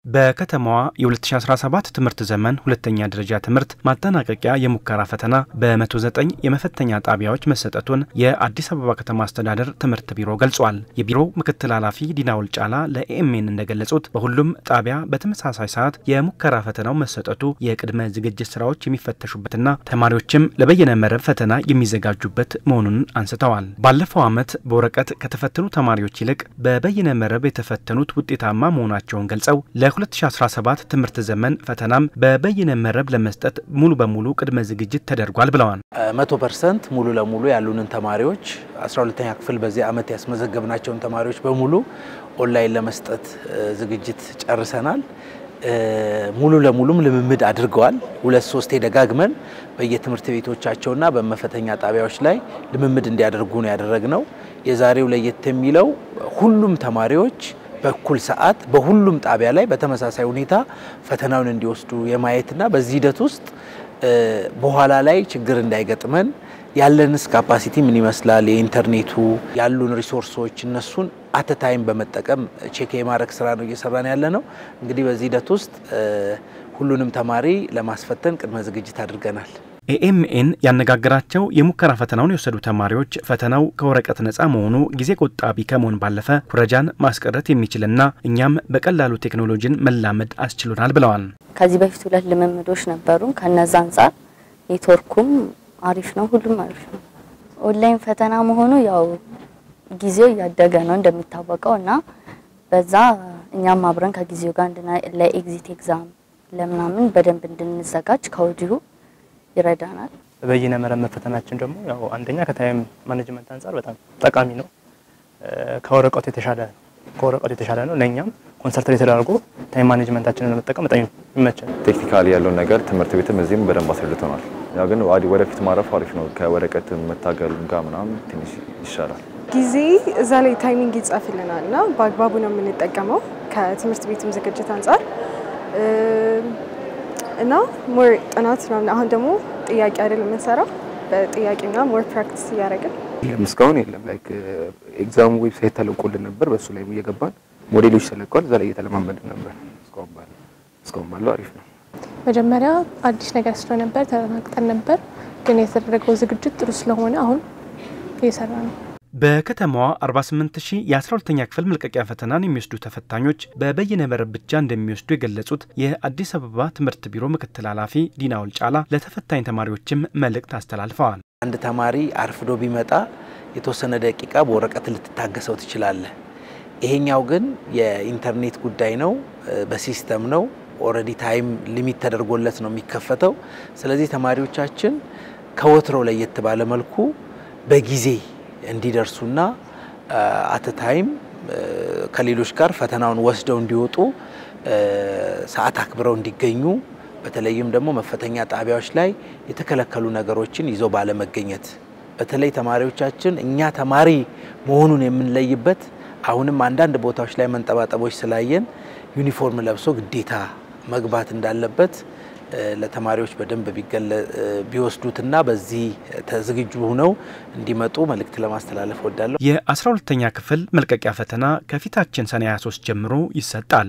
በከተማዋ የ2017 ትምህርት ዘመን ሁለተኛ ደረጃ ትምህርት ማጠናቀቂያ የሙከራ ፈተና በ109 የመፈተኛ ጣቢያዎች መሰጠቱን የአዲስ አበባ ከተማ አስተዳደር ትምህርት ቢሮ ገልጿል። የቢሮው ምክትል ኃላፊ ዲናውል ጫላ ለኤኤምኤን እንደገለጹት በሁሉም ጣቢያ በተመሳሳይ ሰዓት የሙከራ ፈተናው መሰጠቱ የቅድመ ዝግጅት ስራዎች የሚፈተሹበትና ተማሪዎችም ለበየነ መረብ ፈተና የሚዘጋጁበት መሆኑን አንስተዋል። ባለፈው ዓመት በወረቀት ከተፈተኑ ተማሪዎች ይልቅ በበየነ መረብ የተፈተኑት ውጤታማ መሆናቸውን ገልጸው ለ2017 ትምህርት ዘመን ፈተናም በበይነ መረብ ለመስጠት ሙሉ በሙሉ ቅድመ ዝግጅት ተደርጓል ብለዋል። 100% ሙሉ ለሙሉ ያሉንን ተማሪዎች 12ኛ ክፍል በዚህ ዓመት ያስመዘገብናቸውን ተማሪዎች በሙሉ ኦንላይን ለመስጠት ዝግጅት ጨርሰናል። ሙሉ ለሙሉም ልምምድ አድርገዋል። 2-3 ደጋግመን በየትምህርት ቤቶቻቸውና በመፈተኛ ጣቢያዎች ላይ ልምምድ እንዲያደርጉ ነው ያደረግነው። የዛሬው ለየት የሚለው ሁሉም ተማሪዎች በኩል ሰዓት በሁሉም ጣቢያ ላይ በተመሳሳይ ሁኔታ ፈተናውን እንዲወስዱ የማየትና በዚህ ሂደት ውስጥ በኋላ ላይ ችግር እንዳይገጥመን ያለንስ ካፓሲቲ ምን ይመስላል፣ የኢንተርኔቱ ያሉን ሪሶርሶች እነሱን አት ታይም በመጠቀም ቼክ የማድረግ ስራ ነው እየሰራን ያለነው። እንግዲህ በዚህ ሂደት ውስጥ ሁሉንም ተማሪ ለማስፈተን ቅድመ ዝግጅት አድርገናል። ኤኤምኤን ያነጋገራቸው የሙከራ ፈተናውን የወሰዱ ተማሪዎች ፈተናው ከወረቀት ነፃ መሆኑ ጊዜ ቆጣቢ ከመሆን ባለፈ ኩረጃን ማስቀረት የሚችልና እኛም በቀላሉ ቴክኖሎጂን መላመድ አስችሎናል ብለዋል። ከዚህ በፊት 2 ልምምዶች ነበሩ። ከነዛ አንፃር ኔትወርኩም አሪፍ ነው፣ ሁሉም አሪፍ ነው። ኦንላይን ፈተና መሆኑ ያው ጊዜው ያደገ ነው እንደሚታወቀውና በዛ እኛም አብረን ከጊዜው ጋር ለኤግዚት ኤግዛም ለምናምን በደንብ እንድንዘጋጅ ከወዲሁ ይረዳናል። በየነ መረብ መፈተናችን ደግሞ ያው አንደኛ ከታይም ማኔጅመንት አንፃር በጣም ጠቃሚ ነው። ከወረቀቱ የተሻለ ነው። ለኛም ኮንሰንትሬት አድርጎ ታይም ማኔጅመንታችንን ለመጠቀም በጣም ይመቻል። ቴክኒካሊ ያለው ነገር ትምህርት ቤትም እዚህም በደንብ አስረድተናል። ያው ግን ወደፊት ማረፍ አሪፍ ነው። ከወረቀት መታገል ጋር ምናምን ትንሽ ይሻላል። ጊዜ እዛ ላይ ታይሚንግ ይጻፍልናልና በአግባቡ ነው የምንጠቀመው ከትምህርት ቤትም ዝግጅት አንፃር እና ሞር ጥናት ነው። አሁን ደግሞ ጥያቄ አይደል የምንሰራው በጥያቄና ሞር ፕራክቲስ ያደርጋል። እስካሁን የለም ላይክ ኤግዛም ዌብሳይት ተለቆልን ነበር። በሱ ላይ እየገባን ሞዴሎች ተለቀዋል። እዛ ላይ እየተለማመድን ነበር። እስካሁን ባለው አሪፍ ነው። መጀመሪያ አዲስ ነገር ስለነበር ተናግጠን ነበር፣ ግን የተደረገው ዝግጅት ጥሩ ስለሆነ አሁን እየሰራ ነው። በከተማዋ 48000 የ12ኛ ክፍል መልቀቂያ ፈተናን የሚወስዱ ተፈታኞች በበይነ መረብ ብቻ እንደሚወስዱ የገለጹት የአዲስ አበባ ትምህርት ቢሮ ምክትል ኃላፊ ዲናውል ጫላ ለተፈታኝ ተማሪዎችም መልእክት አስተላልፈዋል። አንድ ተማሪ አርፍዶ ቢመጣ የተወሰነ ደቂቃ በወረቀት ልትታገሰው ትችላለህ። ይሄኛው ግን የኢንተርኔት ጉዳይ ነው፣ በሲስተም ነው። ኦሬዲ ታይም ሊሚት ተደርጎለት ነው የሚከፈተው። ስለዚህ ተማሪዎቻችን ከወትሮው ለየት ባለ መልኩ በጊዜ እንዲደርሱና አት ታይም ከሌሎች ጋር ፈተናውን ወስደው እንዲወጡ ሰዓት አክብረው እንዲገኙ፣ በተለይም ደግሞ መፈተኛ ጣቢያዎች ላይ የተከለከሉ ነገሮችን ይዘው ባለመገኘት፣ በተለይ ተማሪዎቻችን እኛ ተማሪ መሆኑን የምንለይበት አሁንም አንዳንድ ቦታዎች ላይ መንጠባጠቦች ስላየን ዩኒፎርም ለብሶ ግዴታ መግባት እንዳለበት ለተማሪዎች በደንብ ቢወስዱትና በዚህ ተዝግጁ ሆነው እንዲመጡ መልእክት ለማስተላለፍ ወዳለሁ። የ12ኛ ክፍል መልቀቂያ ፈተና ከፊታችን ሰኔ 23 ጀምሮ ይሰጣል።